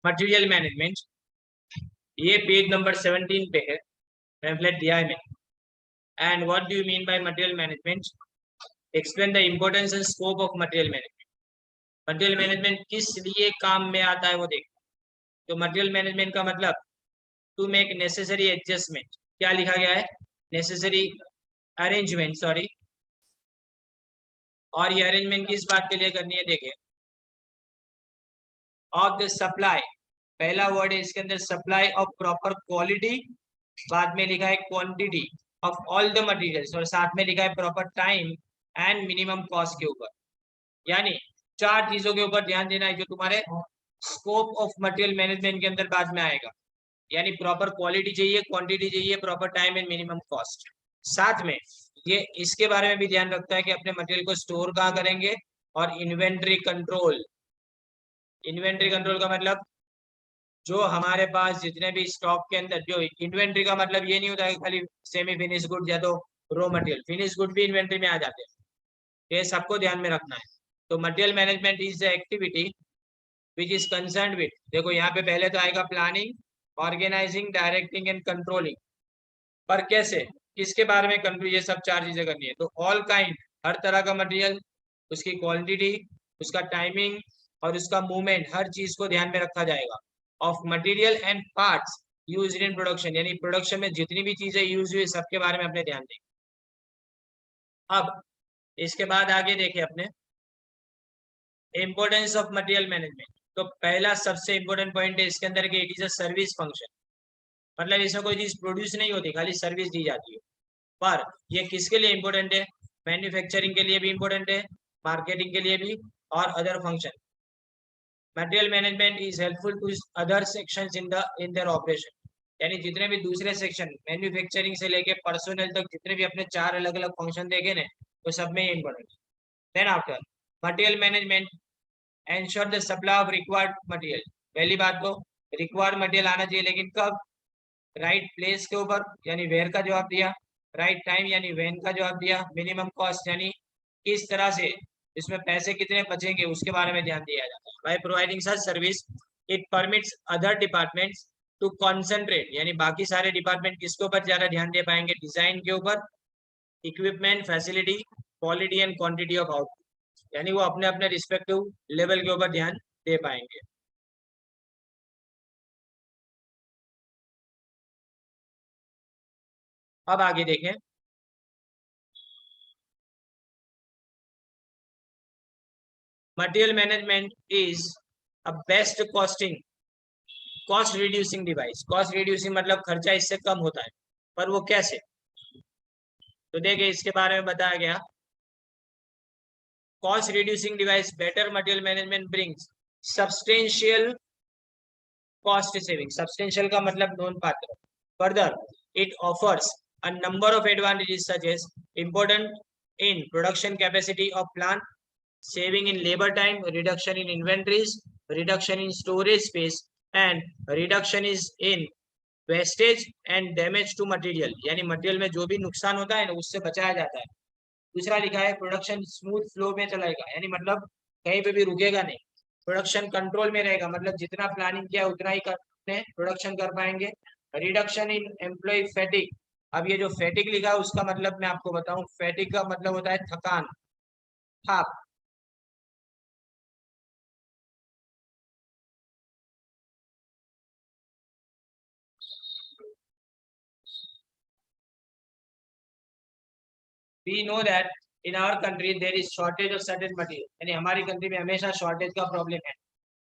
Material management, ये page number 17 पे है, पैम्फलेट दिया है मैंने। And what do you mean by material management? Explain the importance and scope of material management. Material management किस लिए काम में आता है वो देखो। तो मटेरियल मैनेजमेंट का मतलब टू मेक नेसेसरी एडजस्टमेंट, क्या लिखा गया है, नेसेसरी अरेंजमेंट, सॉरी। और ये अरेंजमेंट किस बात के लिए करनी है, देखिए, ऑफ द सप्लाई, पहला वर्ड है इसके अंदर सप्लाई ऑफ प्रॉपर क्वालिटी, बाद में लिखा है quantity of all the materials, और साथ में लिखा है proper time and minimum cost के ऊपर। यानी चार चीजों के ऊपर ध्यान देना है जो तुम्हारे स्कोप ऑफ मटेरियल मैनेजमेंट के अंदर बाद में आएगा। यानी प्रॉपर क्वालिटी चाहिए, क्वांटिटी चाहिए, proper time and minimum cost. साथ में ये इसके बारे में भी ध्यान रखता है कि अपने मटेरियल को स्टोर कहाँ करेंगे, और इन्वेंट्री कंट्रोल। इन्वेंट्री कंट्रोल का मतलब जो हमारे पास जितने भी स्टॉक के अंदर, जो इन्वेंट्री का मतलब ये नहीं होता है खाली सेमी फिनिश गुड या तो रो मटेरियल, फिनिश गुड भी इन्वेंट्री में आ जाते हैं, ये सबको ध्यान में रखना है। तो material management is the activity which is concern with, देखो यहाँ पे पहले तो आएगा planning, organising, directing and controlling. पर कैसे, किसके बारे में कंट्रोल, ये सब चार चीजें करनी है। तो ऑल काइंड, हर तरह का मटेरियल, उसकी क्वांटिटी, उसका टाइमिंग और उसका मूवमेंट, हर चीज को ध्यान में रखा जाएगा। Of material and parts used in production, यानी प्रोडक्शन में जितनी भी चीजें यूज हुई सबके बारे में अपने ध्यान दें। अब इसके बाद आगे देखें अपने इंपोर्टेंस ऑफ मटेरियल मैनेजमेंट। तो पहला सबसे इंपॉर्टेंट पॉइंट है इसके अंदर कि it is a service function, मतलब इसमें कोई चीज प्रोड्यूस नहीं होती, खाली सर्विस दी जाती है। पर ये किसके लिए इंपॉर्टेंट है, मैन्युफैक्चरिंग के लिए भी इंपॉर्टेंट है, मार्केटिंग के लिए भी, और other function. Material management is helpful to other sections in their operation, यानी जितने भी दूसरे सेक्शन मैन्युफैक्चरिंग से लेके पर्सनल तक जितने भी अपने चार अलग अलग फंक्शन देखे ना, वो सब में important. Then after material management ensure the supply of required material, पहली बात तो रिक्वायर्ड मटेरियल आना चाहिए, लेकिन कब, राइट प्लेस के ऊपर, यानी वेयर का जवाब दिया, राइट टाइम यानी व्हेन का जवाब दिया, मिनिमम कॉस्ट यानी किस तरह से इसमें पैसे कितने बचेंगे उसके बारे में ध्यान दिया जाता है। By providing such service it permits other departments to concentrate, यानी बाकी सारे डिपार्टमेंट किसके ऊपर ज्यादा ध्यान दे पाएंगे, डिजाइन के ऊपर, equipment, facility, quality and quantity of output, यानी वो अपने अपने रिस्पेक्टिव लेवल के ऊपर ध्यान दे पाएंगे। अब आगे देखें, material management is a best cost reducing device. Cost reducing मतलब खर्चा इससे कम होता है, पर वो कैसे, तो देखिए इसके बारे में बताया गया। Cost reducing device better material management brings substantial cost saving, substantial का मतलब नोनपात्र। Further it offers a number of advantages such as important in production capacity of plant, saving in labor time, reduction in inventories, reduction in storage space and reduction is in wastage and damage to material, यानी material में जो भी नुकसान होता है ना उससे बचाया जाता है। दूसरा लिखा है प्रोडक्शन स्मूथ फ्लो में चलाएगा, यानी मतलब कहीं पे भी रुकेगा नहीं, प्रोडक्शन कंट्रोल में रहेगा, मतलब जितना प्लानिंग किया उतना ही प्रोडक्शन कर पाएंगे। रिडक्शन इन एम्प्लॉय फैटिक, अब ये जो फैटिक लिखा है उसका मतलब मैं आपको बताऊं, फैटिक का मतलब होता है थकान, थाक। We know that in our country there is shortage of certain material, यानी हमारी कंट्री में हमेशा शॉर्टेज का प्रॉब्लम है।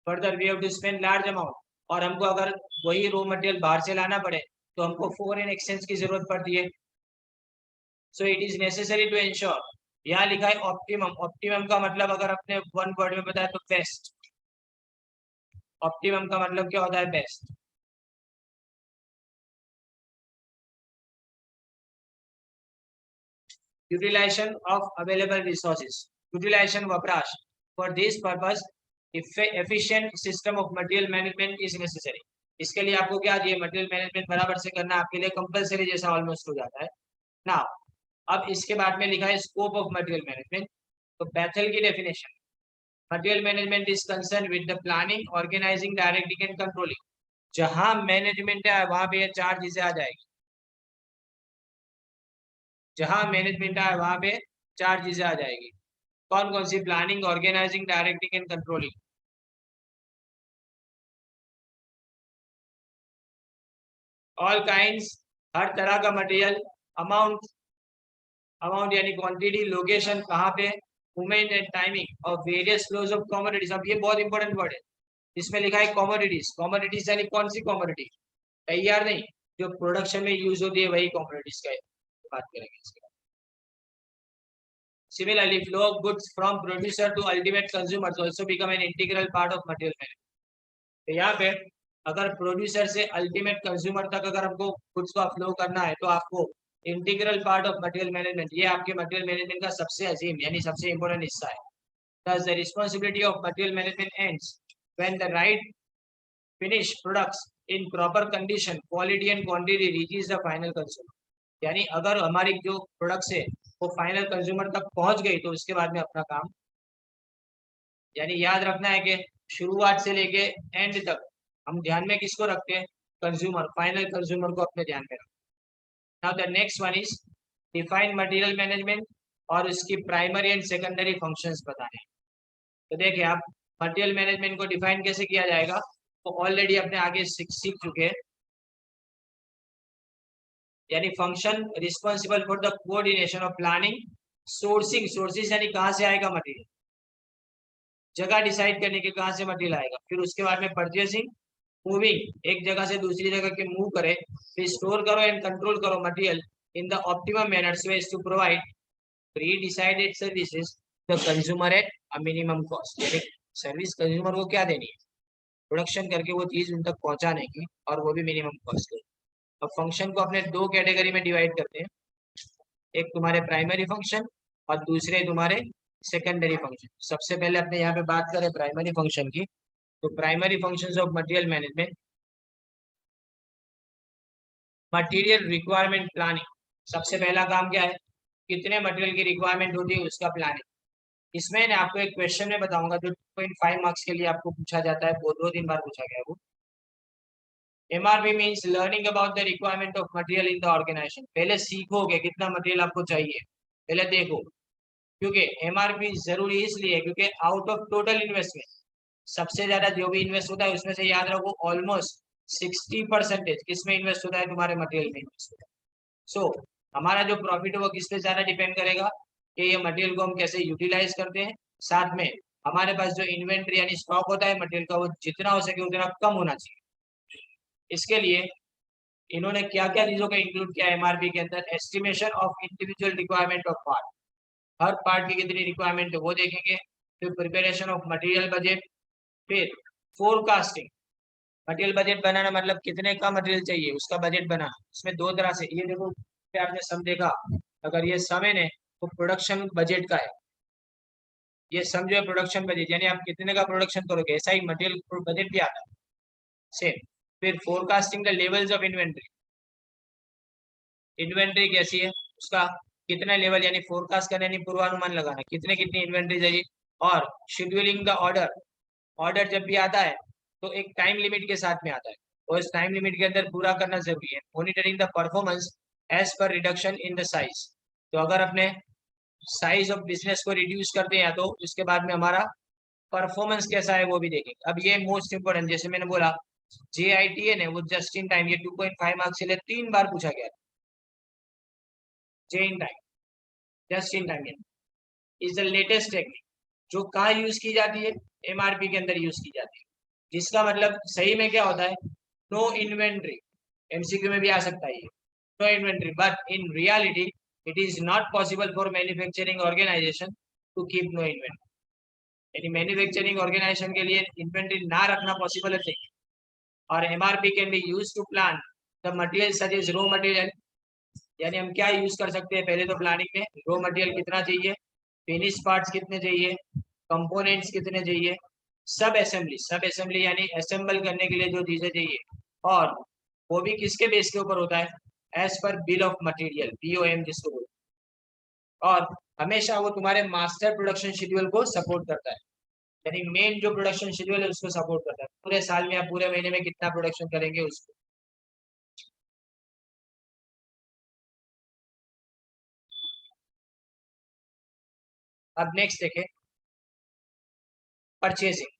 Further we have to spend large amount, और हमको अगर वही रॉ मटेरियल बाहर से लाना पड़े तो हमको फॉरेन एक्सचेंज की जरूरत पड़ती है। So it is necessary to ensure, यहाँ लिखा है ऑप्टिमम, ऑप्टिमम का मतलब अगर अपने वन वर्ड में बताए तो बेस्ट। ऑप्टिमम का मतलब क्या होता है, best. Utilisation of available resources, utilisation वपराश, for this purpose efficient system of material management is necessary। इसके लिए आपको क्या चाहिए, मटेरियल मैनेजमेंट बराबर से करना आपके लिए कंपलसरी जैसा ऑलमोस्ट हो जाता है ना। अब इसके बाद में लिखा है स्कोप ऑफ मटेरियल मैनेजमेंट। तो बैथल की definition, material management is concern with the planning, organising, directing and controlling. जहां मैनेजमेंट है वहां पे ये चार चीजें आ जाएगी। जहां मैनेजमेंट है वहां पे चार चीजें आ जाएगी। कौन कौन सी? Planning, organising, directing and controlling. All kinds, हर तरह का मटेरियल। अमाउंट, अमाउंट यानी क्वांटिटी। लोकेशन, कहाँ पे। Movement and timing of various flows of commodities. अब ये बहुत इंपॉर्टेंट वर्ड है, इसमें लिखा है कमोडिटीज। कमोडिटीज यानी कौन सी कमोडिटी? तैयार नहीं, जो प्रोडक्शन में यूज होती है वही कमोडिटीज का बात करेंगे इसके बाद। Similarly, flow of goods from producer to ultimate consumers also become an integral part of material management. तो यहाँ पे अगर प्रोड्यूसर से अल्टीमेट कंज्यूमर तक अगर हमको गुड्स का फ्लो करना है तो आपको integral part of material management, ये आपके मटेरियल मैनेजमेंट का सबसे अजीम यानी सबसे इंपॉर्टेंट हिस्सा है। Thus, the responsibility of material management ends when the right finished products in proper condition, quality and quantity reaches the final consumer. यानी अगर हमारी जो प्रोडक्ट्स है वो फाइनल कंज्यूमर तक पहुंच गई तो उसके बाद में अपना काम, यानी याद रखना है कि शुरुआत से लेके एंड तक हम ध्यान में किसको रखते हैं? कंज्यूमर, फाइनल कंज्यूमर को अपने ध्यान में रखते हैं। Now the next one is define material management और उसकी प्राइमरी एंड सेकेंडरी फंक्शंस बताने। तो देखिए आप मटेरियल मैनेजमेंट को डिफाइन कैसे किया जाएगा तो ऑलरेडी अपने आगे सीख चुके हैं। यानी function responsible for the coordination of planning, sourcing, sources यानी कहाँ से आएगा मटेरियल, जगह डिसाइड करने के कहाँ से मटेरियल आएगा, फिर उसके बाद में परचेसिंग, मूविंग, एक जगह से दूसरी जगह के मूव करे, फिर स्टोर करो एंड कंट्रोल करो material in the optimum manner so as to provide pre decided services the consumer at a minimum cost. यानी सर्विस कंज्यूमर को क्या देनी है? प्रोडक्शन करके वो चीज उन तक पहुंचाने की, और वो भी मिनिमम कॉस्ट। अब फंक्शन को अपने दो कैटेगरी में डिवाइड करते हैं, एक तुम्हारे प्राइमरी फंक्शन और दूसरे तुम्हारे सेकेंडरी फंक्शन। सबसे पहले अपने यहाँ पे बात करें प्राइमरी फंक्शन की, तो primary functions of material management, material requirement planning. सबसे पहला काम क्या है? कितने मटेरियल की रिक्वायरमेंट होती है उसका प्लानिंग। इसमें ना आपको एक क्वेश्चन में बताऊंगा जो 2.5 मार्क्स के लिए आपको पूछा जाता है, वो 2-3 बार पूछा गया है वो। MRP means learning about the requirement of material in the organisation. पहले सीखोगे कितना मटेरियल आपको चाहिए, पहले देखो, क्योंकि MRP जरूरी इसलिए क्योंकि आउट ऑफ टोटल इन्वेस्टमेंट सबसे ज्यादा जो भी इन्वेस्ट होता है उसमें से याद रखो ऑलमोस्ट 60% किसमें इन्वेस्ट होता है? तुम्हारे मटेरियल में इन्वेस्ट होता है। सो हमारा जो प्रॉफिट है वो किस पे ज्यादा डिपेंड करेगा कि ये मटेरियल को हम कैसे यूटिलाइज करते हैं। साथ में हमारे पास जो इन्वेंट्री यानी स्टॉक होता है मटेरियल का, वो जितना हो सके उतना कम होना चाहिए। इसके लिए इन्होंने क्या क्या चीजों को इंक्लूड किया MRP के अंदर? Estimation of individual requirement of part, her part की कितनी रिक्वायरमेंट है वो देखेंगे। फिर प्रिपरेशन ऑफ मटेरियल बजट, फिर फोरकास्टिंग। मटेरियल बजट बनाना मतलब कितने का मटेरियल चाहिए उसका बजट बनाना। इसमें दो तरह से, ये देखो आपने सम देखा, अगर ये सम है तो प्रोडक्शन बजट का है, ये समझो प्रोडक्शन बजट यानी आप कितने का प्रोडक्शन करोगे, ऐसा ही मटेरियल बजट भी आता है सेम। फिर forecasting the levels of inventory, inventory कैसी है उसका कितना लेवल, यानी फोरकास्ट करना यानी पूर्वानुमान लगाना कितने कितनी इन्वेंट्री चाहिए। और शेड्यूलिंग द ऑर्डर, ऑर्डर जब भी आता है तो एक टाइम लिमिट के साथ में आता है और इस टाइम लिमिट के अंदर पूरा करना जरूरी है। Monitoring the performance as per reduction in the size, तो अगर अपने साइज ऑफ बिजनेस को रिड्यूस करते हैं तो उसके बाद में हमारा परफॉर्मेंस कैसा है वो भी देखेंगे। अब ये मोस्ट इंपोर्टेंट, जैसे मैंने बोला JITN है वो जस्ट इन टाइम, ये 2.5 मार्क्स के लिए 3 बार पूछा गया। J in time, just in time is the latest technique जो कहाँ यूज की जाती है? MRP के अंदर यूज की जाती है, जिसका मतलब सही में क्या होता है? No inventory. MCQ में भी आ सकता है ये, no inventory, but in reality it is not possible for manufacturing organisation to keep no inventory. यानी मैन्युफैक्चरिंग ऑर्गेनाइजेशन के लिए इन्वेंट्री ना रखना पॉसिबल है। और MRP can be use to plan the material such as raw material, यानी हम क्या यूज कर सकते हैं पहले तो प्लानिंग में, रॉ मटेरियल कितना चाहिए, फिनिश पार्ट्स कितने चाहिए, कंपोनेंट्स कितने चाहिए, सब असेंबली, सब असेंबली यानी असेंबल करने के लिए जो चीजें चाहिए, और वो भी किसके बेस के ऊपर होता है? As per bill of material, BOM जिसको बोलते हैं। और हमेशा वो तुम्हारे मास्टर प्रोडक्शन शेड्यूल को सपोर्ट करता है। यानी मेन जो प्रोडक्शन शेड्यूल है उसको सपोर्ट करता है। पूरे साल में या पूरे महीने में कितना प्रोडक्शन करेंगे उसको। अब नेक्स्ट देखें परचेसिंग।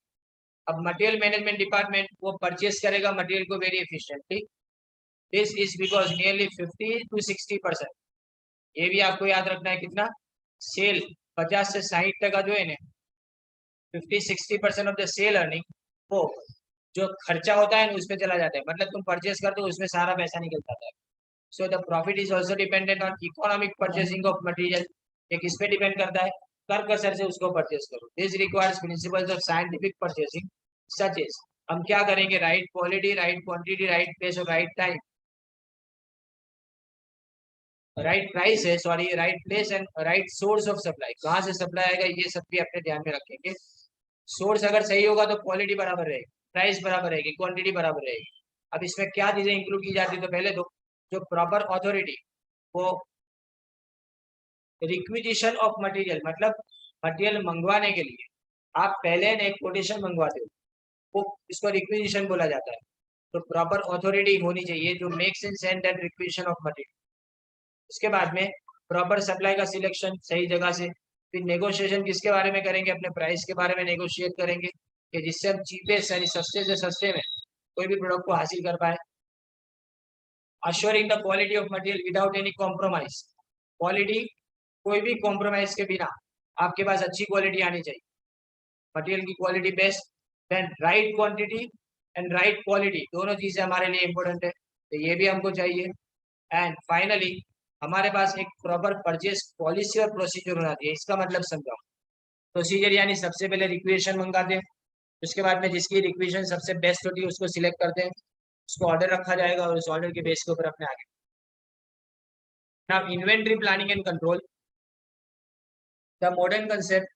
अब मटेरियल मैनेजमेंट डिपार्टमेंट वो परचेस करेगा मटेरियल को very efficiently. This is because nearly 50 to 60%, ये भी आपको याद रखना है कितना, सेल 50 से 60% जो है ना, 50-60% ऑफ द सेल अर्निंग वो जो खर्चा होता है ना उसमें चला जाता है। मतलब तुम परचेस करते हो उसमें सारा पैसा निकल जाता है। So the profit is also dependent on economic purchasing of material. ये किस पे डिपेंड करता है, कर कसर से उसको परचेस करो। This requires principles of scientific purchasing such as, हम क्या करेंगे, right quality, right quantity, right place और राइट टाइम, राइट प्राइस है sorry, right place and right source of supply, कहाँ से सप्लाई आएगा ये सब भी अपने ध्यान में रखेंगे। सोर्स अगर सही होगा तो क्वालिटी बराबर रहेगी, प्राइस बराबर रहेगी, क्वांटिटी बराबर रहेगी। अब इसमें क्या चीजें इंक्लूड की जाती है, तो पहले तो जो प्रॉपर अथॉरिटी, वो रिक्विजिशन ऑफ मटेरियल, मतलब मटेरियल मंगवाने के लिए आप पहले ने कोटेशन मंगवाते हो, वो इसको रिक्विजिशन बोला जाता है। तो प्रॉपर अथॉरिटी होनी चाहिए जो makes in send that requisition of material. उसके बाद में प्रॉपर सप्लाई का सिलेक्शन सही जगह से। फिर नेगोशिएशन किसके बारे में करेंगे, अपने प्राइस के बारे में नेगोशिएट करेंगे कि जिससे हम चीपेस्ट यानी सस्ते से सस्ते में कोई भी प्रोडक्ट को हासिल कर पाए। Assuring the quality of material without any compromise, quality कोई भी कॉम्प्रोमाइज के बिना आपके पास अच्छी क्वालिटी आनी चाहिए, मटेरियल की quality best. Then right quantity and right quality, दोनों चीजें हमारे लिए इंपॉर्टेंट है, तो ये भी हमको चाहिए। एंड फाइनली हमारे पास एक प्रॉपर परचेस पॉलिसी और प्रोसीजर होना चाहिए। इसका मतलब समझाओ, प्रोसीजर यानी सबसे पहले रिक्वेशन मंगाते हैं, उसके बाद में जिसकी रिक्वेशन सबसे बेस्ट होती है उसको सिलेक्ट करते हैं, उसको ऑर्डर रखा जाएगा और उस ऑर्डर के बेस के ऊपर अपने आगे। Now inventory planning and control, the modern concept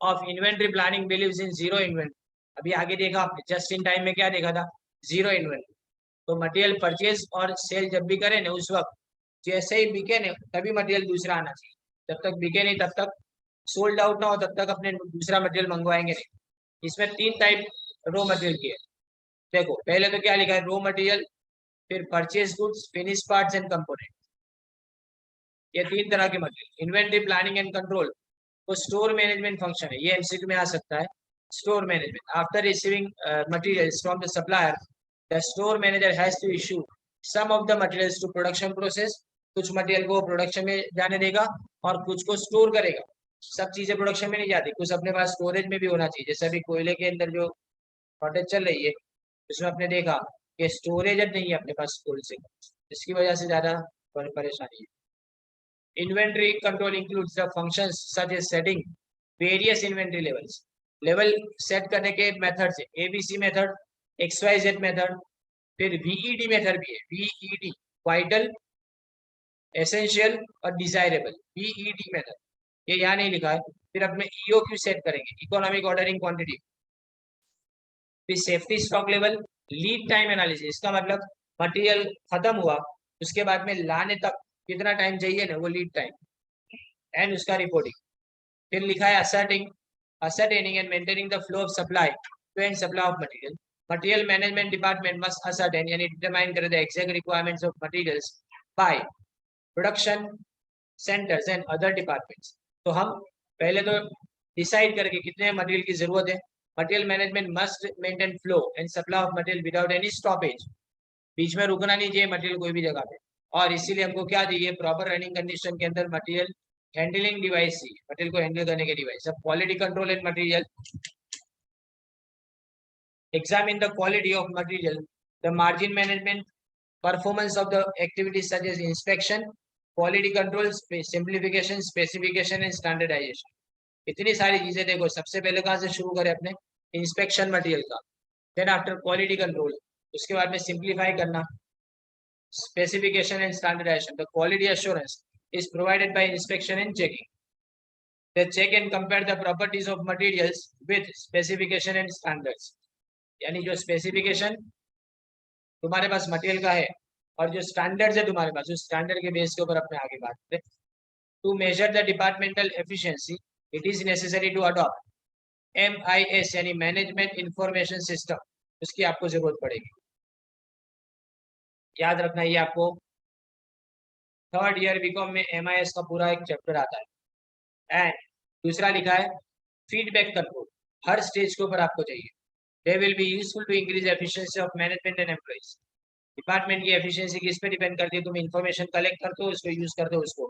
of inventory planning believes in zero inventory. अभी आगे देखा आपने, जस्ट इन टाइम में क्या देखा था, जीरो इन्वेंटरी। तो मटेरियल परचेज और सेल जब भी करें ना उस वक्त जैसे ही बिके ना तभी मटेरियल दूसरा आना चाहिए, जब तक बिके नहीं तब तक, सोल्ड आउट ना हो तब तक अपने दूसरा मटेरियल मंगवाएंगे नहीं। इसमें 3 टाइप रो मटेरियल की है। देखो पहले तो क्या लिखा है, रो मटेरियल, फिर purchase goods, finish parts and component, ये 3 तरह के material. Inventory planning and control वो स्टोर मैनेजमेंट फंक्शन है, ये एमसीक्यू में आ सकता है। Store management, after receiving materials from the supplier the store manager has to issue some of the materials to production process, कुछ मटेरियल को production में जाने देगा और कुछ को स्टोर करेगा। सब चीजें प्रोडक्शन में नहीं जाती, कुछ अपने पास स्टोरेज में भी होना चाहिए। जैसे अभी कोयले के अंदर जो शॉर्टेज चल रही है उसमें आपने देखा कि स्टोरेज नहीं है अपने पास कोल से, इसकी वजह से ज्यादा परेशानी है। Inventory control includes the functions such as setting various inventory levels. Level set करने के मेथड से ABC मेथड, XYZ मेथड, फिर VED मेथड भी है, VED वाइटल, एसेंशियल और डिजायरेबल, VED मेथड, ये यहाँ नहीं लिखा है। फिर अपने EOQ सेट करेंगे, इकोनॉमिक ऑर्डरिंग क्वांटिटी, फिर safety stock level, lead time analysis, इसका मतलब मटेरियल खत्म हुआ उसके बाद में लाने तक कितना टाइम चाहिए ना, वो लीड टाइम एंड उसका रिपोर्टिंग। फिर लिखा है ascertaining and maintaining the flow of supply to and supply of material. Material management department must ascertain यानी determine करे the exact requirements of materials by production centers and other departments. तो हम पहले तो डिसाइड करके कितने मटेरियल की जरूरत है। Material management must maintain flow and supply of material without any stoppage, बीच में रुकना नहीं चाहिए मटेरियल कोई भी जगह पे। और इसीलिए हमको क्या चाहिए, प्रॉपर रनिंग कंडीशन के अंदर मटेरियल हैंडलिंग डिवाइस चाहिए, मटेरियल को हैंडल करने के डिवाइस। अब quality control and material, examine the quality of material, the margin management, performance of the activities such as inspection, quality control, simplification, specification and standardisation. इतनी सारी चीजें देखो, सबसे पहले कहाँ से शुरू करें, अपने इंस्पेक्शन मटेरियल का, देन आफ्टर क्वालिटी कंट्रोल, उसके बाद में सिंप्लीफाई करना, specification and standardization. The quality assurance is provided by inspection and checking. They check and compare the properties of materials with specification and standards. यानी जो specification तुम्हारे पास material का है और जो स्टैंडर्ड्स है तुम्हारे पास, उस स्टैंडर्ड के बेस के ऊपर अपने आगे बात करें। To measure the departmental efficiency, it is necessary to adopt MIS यानी मैनेजमेंट इंफॉर्मेशन सिस्टम, उसकी आपको जरूरत पड़ेगी। याद रखना, ये आपको थर्ड ईयर बीकॉम में MIS का पूरा एक चैप्टर आता है। एंड दूसरा लिखा है फीडबैक कंट्रोल, हर स्टेज के ऊपर आपको चाहिए। They will be useful to increase efficiency of management and employees. Department की एफिशिएंसी किस पे डिपेंड करती है? तुम इन्फॉर्मेशन कलेक्ट करते हो, उसको यूज करते हो उसको।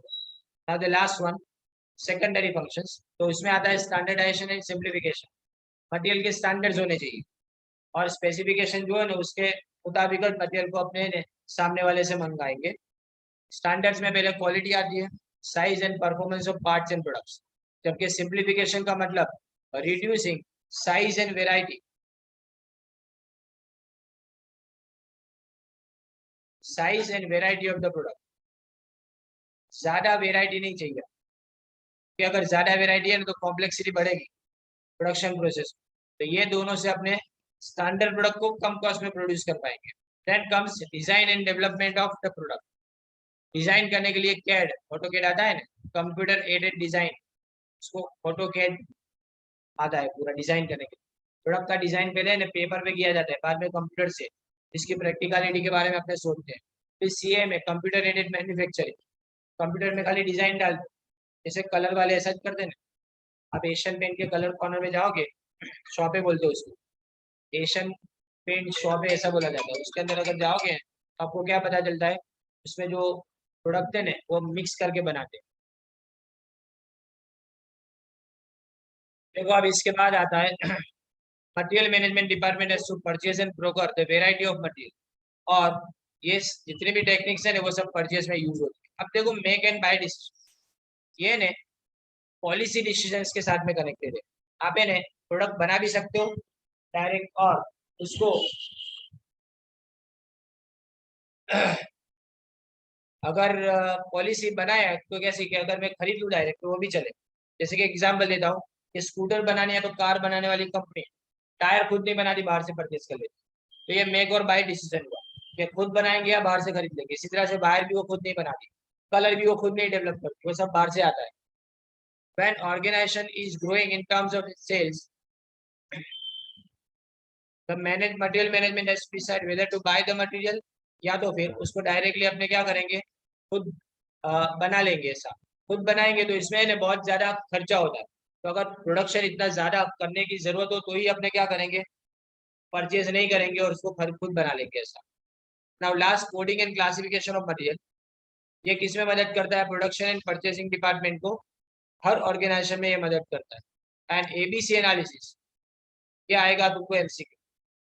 Now the last one, secondary functions, तो इसमें आता है स्टैंडर्डाइजेशन एंड सिंप्लीफिकेशन। मटेरियल के स्टैंडर्ड्स होने चाहिए और स्पेसिफिकेशन जो है ना उसके मुताबिक मटेरियल को अपने सामने वाले से मंगाएंगे। स्टैंडर्ड्स में पहले क्वालिटी आती है, size and performance of parts and products, जबकि सिंप्लीफिकेशन का मतलब reducing size and variety. Size and variety of the product, ज्यादा वेराइटी नहीं चाहिए, कि अगर ज्यादा वेराइटी है ना तो कॉम्प्लेक्सिटी बढ़ेगी प्रोडक्शन प्रोसेस। तो ये दोनों से अपने स्टैंडर्ड प्रोडक्ट को कम कॉस्ट में प्रोड्यूस कर पाएंगे। Then comes design and development of the product. Design करने के लिए कैड, ऑटोकैड आता है ना, कंप्यूटर एडेड डिजाइन, उसको ऑटोकैड आता है पूरा डिजाइन करने के लिए। प्रोडक्ट का डिजाइन पहले ना पेपर पे किया जाता है, बाद में कंप्यूटर से, इसकी प्रैक्टिकलिटी के बारे में अपने सोचते हैं। फिर CA में कंप्यूटर एडेड मैन्युफैक्चरिंग, कंप्यूटर में खाली डिजाइन डालते, जैसे कलर वाले ऐसा करते हैं ना। आप एशियन पेंट के कलर कॉर्नर में जाओगे, शॉपे बोलते हो उसको, एशियन पेंट शॉप है ऐसा बोला जाता है। उसके अंदर अगर जाओगे तो आपको क्या पता चलता है, उसमें जो प्रोडक्ट है ना वो मिक्स करके बनाते हैं। देखो अब इसके बाद आता है material management department has to purchase and procure the variety of material. और ये जितने भी टेक्निक्स है ना वो सब परचेज में यूज होती है। अब देखो मेक एंड बाय डिसीजन, ये ने पॉलिसी डिसीजंस के साथ में कनेक्टेड है। आप है प्रोडक्ट बना भी सकते हो डायरेक्ट, और उसको अगर पॉलिसी बनाया तो कैसे कि अगर मैं खरीद लूँ डायरेक्ट तो वो भी चले। जैसे कि एग्जांपल देता हूँ कि स्कूटर बनाने है तो कार बनाने वाली कंपनी टायर खुद नहीं बनाती, बाहर से परचेज कर लेती, तो ये मेक और बाय डिसीजन हुआ कि खुद बनाएंगे या बाहर से खरीद लेंगे। इसी तरह से बाहर भी वो खुद नहीं बनाती, कलर भी वो खुद नहीं डेवलप करती, वो सब बाहर से आता है। When organization is growing in terms of its sales, the material management has to decide whether to buy the material, या तो फिर उसको डायरेक्टली अपने क्या करेंगे, खुद बना लेंगे। ऐसा खुद बनाएंगे तो इसमें बहुत ज्यादा खर्चा होता है, तो अगर प्रोडक्शन इतना ज्यादा करने की जरूरत हो तो ही अपने क्या करेंगे, परचेज नहीं करेंगे और उसको खुद बना लेंगे ऐसा। Now last, coding and classification of material, ये किस में मदद करता है? प्रोडक्शन एंड परचेसिंग डिपार्टमेंट को हर ऑर्गेनाइजेशन में ये मदद करता है। एंड ABC एनालिसिस, क्या आएगा तुमको MCQ,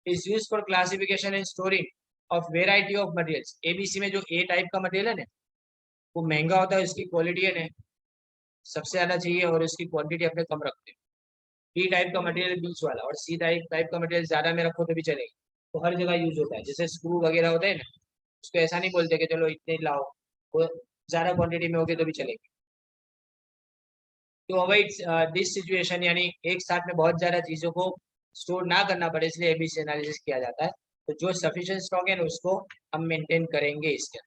is used for classification and storing of variety of materials. ABC में जो A टाइप का मटेरियल है ना वो महंगा होता है, उसकी क्वालिटी है ना सबसे ज्यादा चाहिए और उसकी क्वांटिटी अपने कम रखते हैं। B टाइप का मटेरियल बीच वाला, और C टाइप का मटेरियल ज्यादा में रखो तो भी चलेगा, तो हर जगह यूज होता है। जैसे स्क्रू वगैरह होते हैं ना, उसको ऐसा नहीं बोलते कि चलो इतने लाओ, वो ज्यादा क्वांटिटी में होगी तो भी चलेगी। तो अवॉइड दिस सिचुएशन, यानी एक साथ में बहुत ज्यादा चीजों को स्टोर ना करना पड़े, इसलिए ABC एनालिसिस किया जाता है। तो जो सफिशिएंट स्टॉक है ना उसको हम मेंटेन करेंगे इसके